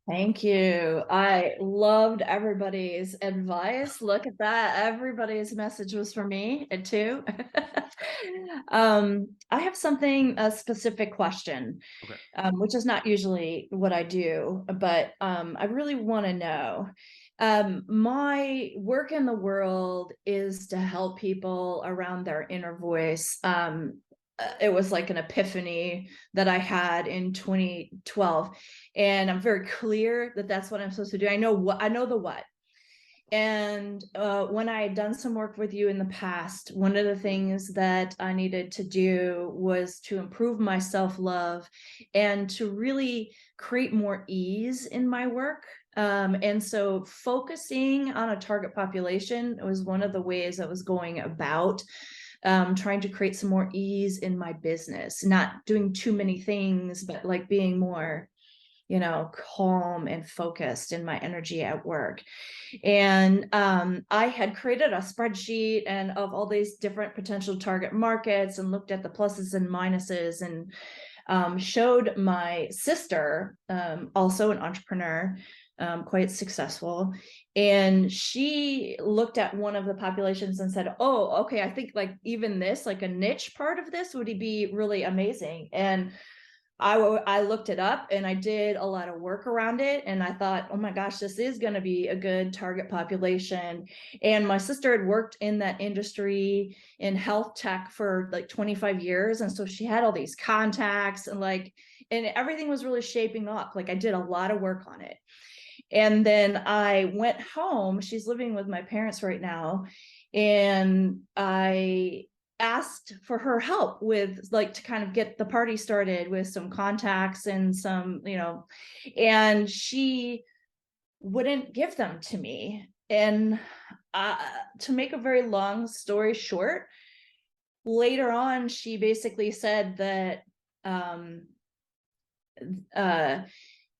Thank you. I loved everybody's advice. Look at that. Everybody's message was for me too. I have a specific question, Okay. which is not usually what I do, but I really want to know. My work in the world is to help people around their inner voice. It was like an epiphany that I had in 2012, and I'm very clear that that's what I'm supposed to do. I know the what. And when I had done some work with you in the past, one of the things that I needed to do was to improve my self-love and to really create more ease in my work. And so focusing on a target population was one of the ways I was going about trying to create some more ease in my business, not doing too many things, but like being more, calm and focused in my energy at work. And I had created a spreadsheet and of all these different potential target markets and looked at the pluses and minuses and showed my sister, also an entrepreneur, quite successful. And she looked at one of the populations and said, oh, okay, I think like even this, like a niche part of this would be really amazing. And I looked it up and I did a lot of work around it. And I thought, oh my gosh, this is going to be a good target population. And my sister had worked in that industry in health tech for like 25 years. And so she had all these contacts and everything was really shaping up. Like I did a lot of work on it. And then I went home. She's living with my parents right now. And I asked for her help with like to kind of get the party started with some contacts and and she wouldn't give them to me. And to make a very long story short, later on, she basically said that um, uh,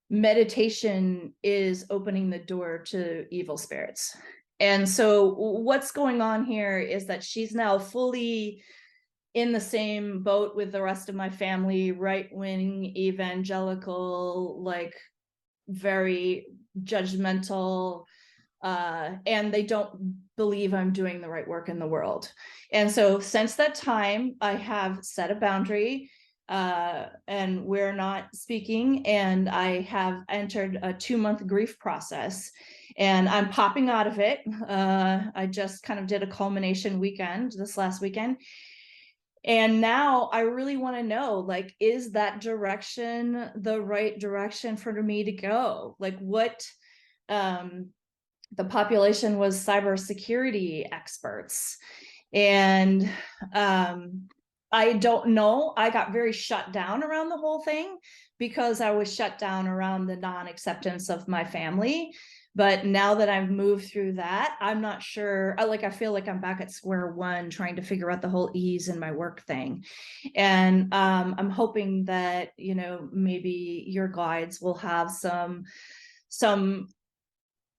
meditation is opening the door to evil spirits. And so what's going on here is that she's now fully in the same boat with the rest of my family, right-wing evangelical, like very judgmental, and they don't believe I'm doing the right work in the world. And so since that time, I have set a boundary, and we're not speaking, and I have entered a 2-month grief process, and I'm popping out of it. I just kind of did a culmination weekend this last weekend. And now I really want to know, like, is that direction the right direction for me to go? Like um, the population was cybersecurity experts. And I don't know. I got very shut down around the whole thing because I was shut down around the non-acceptance of my family. But now that I've moved through that, I'm not sure. I feel like I'm back at square one trying to figure out the whole ease in my work thing. And I'm hoping that, maybe your guides will have some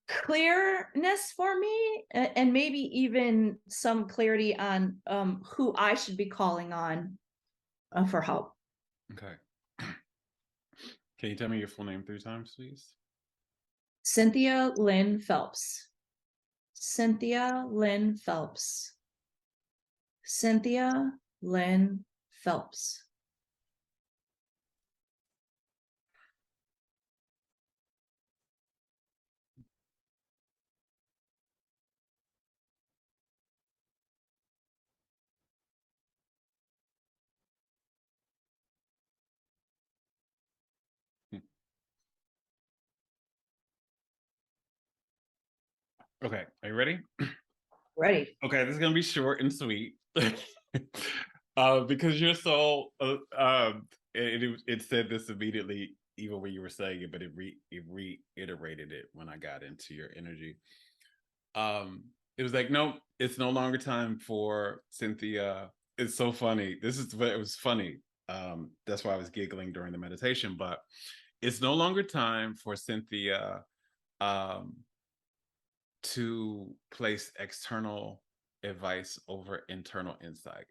clearness for me and maybe even some clarity on who I should be calling on for help. Okay. Can you tell me your full name 3 times, please? Cynthia Lynn Phelps. Cynthia Lynn Phelps. Cynthia Lynn Phelps. Hmm. Okay. Are you ready? Ready. Okay, this is gonna be short and sweet. Because you're so it said this immediately, even when you were saying it, but it reiterated it when I got into your energy. It was like, nope, it's no longer time for Cynthia. It's so funny. This is what it was funny. That's why I was giggling during the meditation, but it's no longer time for Cynthia um to place external advice over internal insight.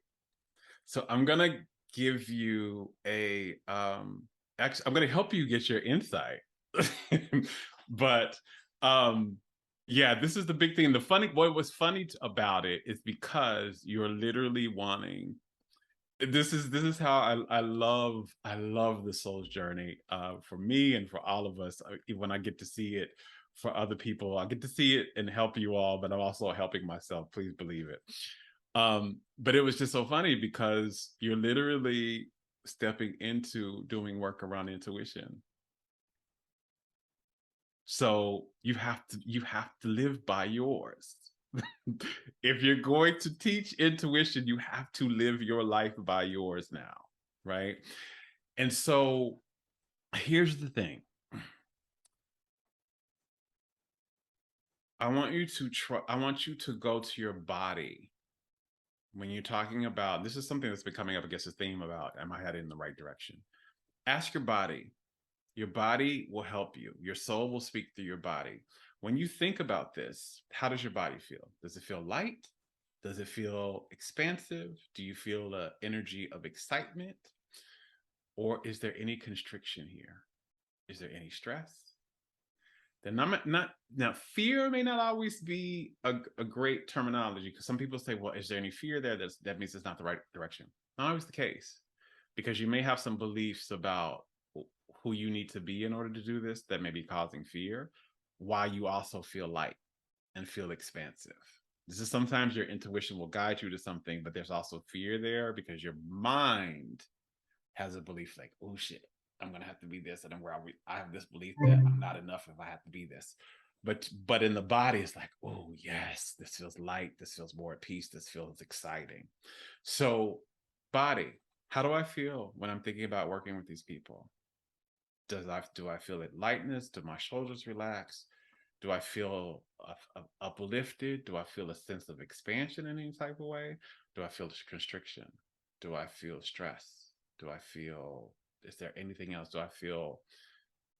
So I'm gonna give you a actually I'm gonna help you get your insight. But um yeah, this is the big thing. The funny what was funny about it is because you're literally wanting, this is how I love the soul's journey, for me and for all of us. When I get to see it for other people, I get to see it and help you all, but I'm also helping myself, please believe it. But it was just so funny because you're literally stepping into doing work around intuition. So you have to live by yours. If you're going to teach intuition, you have to live your life by yours now, right? And so here's the thing. I want you to go to your body when you're talking about, this is something that's been coming up against this theme about, am I headed in the right direction? Ask your body. Your body will help you. Your soul will speak through your body. When you think about this, how does your body feel? Does it feel light? Does it feel expansive? Do you feel the energy of excitement? Or is there any constriction here? Is there any stress? Then not now, fear may not always be a great terminology, because some people say, well, is there any fear there? That means it's not the right direction. Not always the case, because you may have some beliefs about who you need to be in order to do this that may be causing fear, while you also feel light and feel expansive. This is sometimes your intuition will guide you to something, but there's also fear there because your mind has a belief like, oh shit, I'm gonna have to be this, and then where I have this belief that I'm not enough if I have to be this. But in the body, it's like, oh yes, this feels light, this feels more at peace, this feels exciting. So, body, how do I feel when I'm thinking about working with these people? Do I feel it lightness? Do my shoulders relax? Do I feel uplifted? Do I feel a sense of expansion in any type of way? Do I feel constriction? Do I feel stress? Do I feel, is there anything else? Do I feel,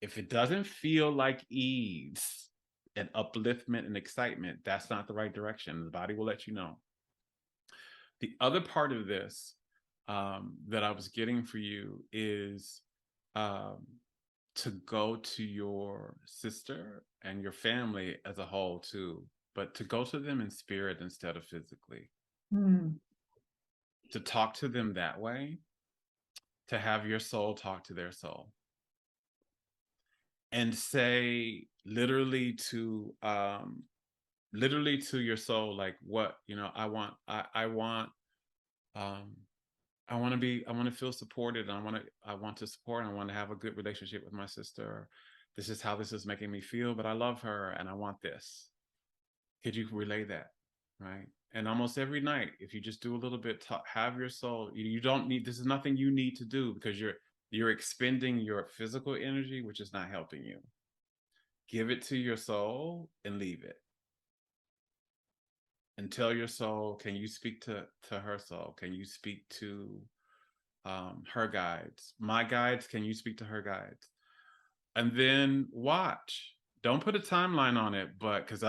if it doesn't feel like ease and upliftment and excitement, that's not the right direction. The body will let you know. The other part of this, that I was getting for you is, um, to go to your sister and your family as a whole too, but to go to them in spirit instead of physically, Mm. to talk to them that way, to have your soul talk to their soul and say literally to your soul, like, what, um I want to feel supported, and I want to support, and I want to have a good relationship with my sister. This is how this is making me feel, but I love her and I want this. Could you relay that? Right? And almost every night, if you just do a little bit, have your soul, you don't need, this is nothing you need to do, because you're expending your physical energy, which is not helping you. Give it to your soul and leave it. And tell your soul, can you speak to her soul? Can you speak to, her guides, my guides? Can you speak to her guides? And then watch. Don't put a timeline on it, but because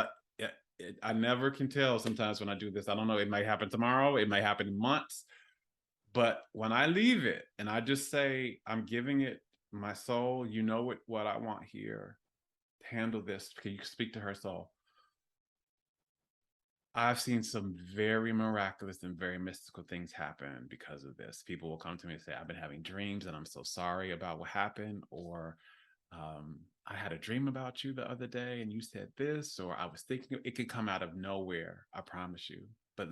I never can tell sometimes when I do this. I don't know. It might happen tomorrow. It might happen in months. But when I leave it and I just say, I'm giving it my soul, you know what I want here. Handle this. Can you speak to her soul? I've seen some very miraculous and very mystical things happen because of this. People will come to me and say, I've been having dreams and I'm so sorry about what happened. Or, I had a dream about you the other day and you said this, or I was thinking. It could come out of nowhere, I promise you. But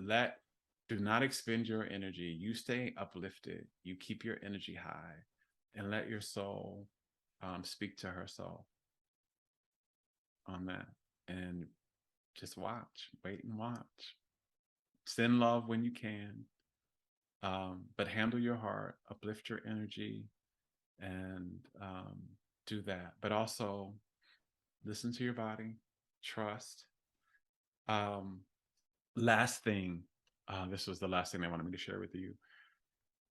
do not expend your energy. You stay uplifted, you keep your energy high, and let your soul, speak to her soul on that. And just watch, wait and watch. Send love when you can, but handle your heart, uplift your energy, and, do that. But also listen to your body, trust. Um, Last thing, this was the last thing they wanted me to share with you.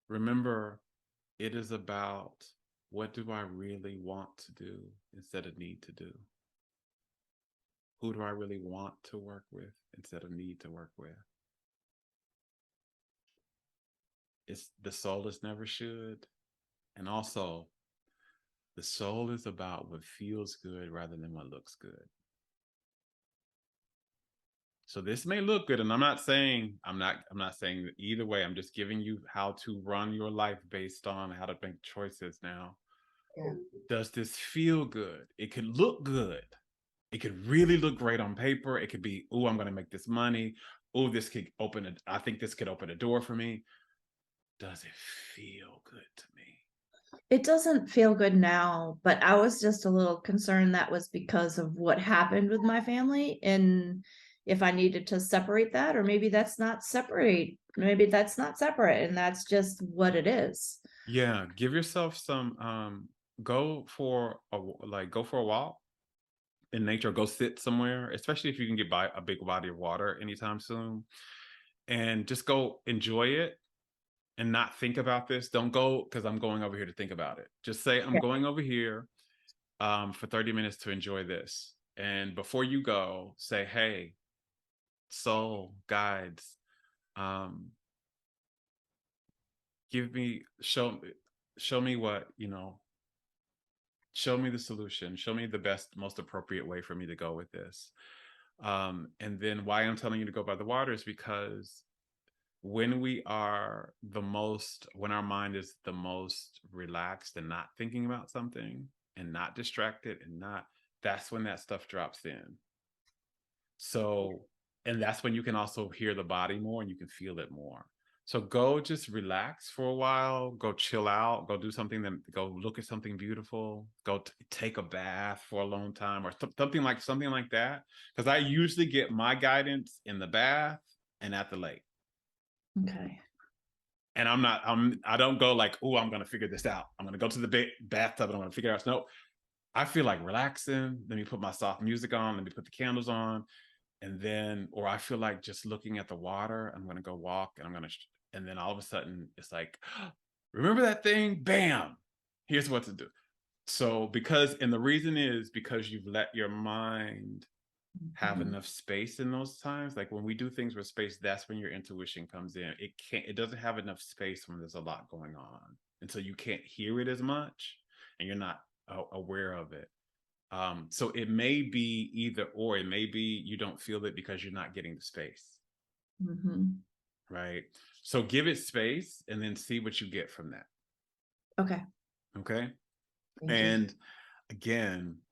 Remember, it is about, what do I really want to do instead of need to do? Who do I really want to work with instead of need to work with? It's the soul is never should. And also, The soul is about what feels good rather than what looks good. So this may look good, and I'm not saying that either way. I'm just giving you how to run your life based on how to make choices now. Yeah. Does this feel good? It could look good. It could really look great on paper. It could be, oh, I'm going to make this money. Oh, this could open it. I think this could open a door for me. Does it feel good to me? It doesn't feel good now, but I was just a little concerned that was because of what happened with my family and if I needed to separate that, or maybe that's not separate, maybe that's not separate and that's just what it is. Yeah, give yourself some go for a walk in nature, go sit somewhere, especially if you can get by a big body of water anytime soon, and just go enjoy it and not think about this. Don't go because I'm going over here to think about it. Just say I'm Yeah. going over here for 30 minutes to enjoy this. And before you go, say, hey, soul guides, um, give me show me what, show me the solution, show me the best, most appropriate way for me to go with this. And then why I'm telling you to go by the water is because when our mind is the most relaxed and not thinking about something and not distracted and not, that's when that stuff drops in. So, and that's when you can also hear the body more and you can feel it more. So go just relax for a while, go chill out, go do something, that go look at something beautiful, go take a bath for a long time or something like that. Because I usually get my guidance in the bath and at the lake. Okay. And I don't go like, oh, I'm gonna figure this out. I'm gonna go to the bathtub and I'm gonna figure it out. No, I feel like relaxing. Let me put my soft music on, let me put the candles on, and then, or I feel like just looking at the water. I'm gonna go walk and and then all of a sudden it's like, remember that thing? Bam! Here's what to do. So and the reason is because you've let your mind have Mhm. enough space in those times. Like when we do things with space, that's when your intuition comes in. It doesn't have enough space when there's a lot going on. And so you can't hear it as much and you're not aware of it. So it may be either or. It may be you don't feel it because you're not getting the space, Mhm. right? So give it space and then see what you get from that. Okay. Okay. Thank you. And again,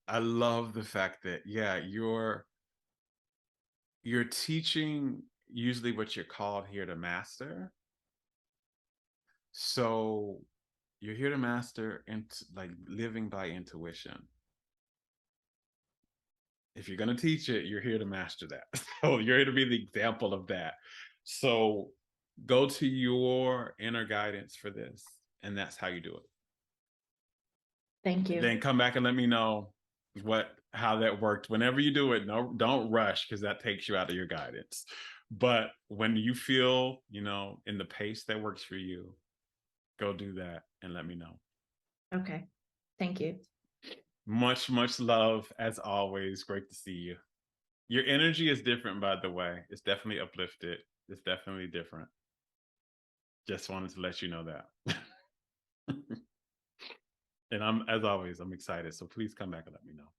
I love the fact that, yeah, you're teaching usually what you're called here to master. So you're here to master like living by intuition. If you're going to teach it, you're here to master that. So you're here to be the example of that. So go to your inner guidance for this, and that's how you do it. Thank And you. then come back and let me know how that worked. Whenever you do it, no, don't rush because that takes you out of your guidance. But when you feel, in the pace that works for you, go do that and let me know. Okay. Thank you. Much, much love as always. Great to see you. Your energy is different, by the way. It's definitely uplifted. It's definitely different. Just wanted to let you know that. And as always, I'm excited. So please come back and let me know.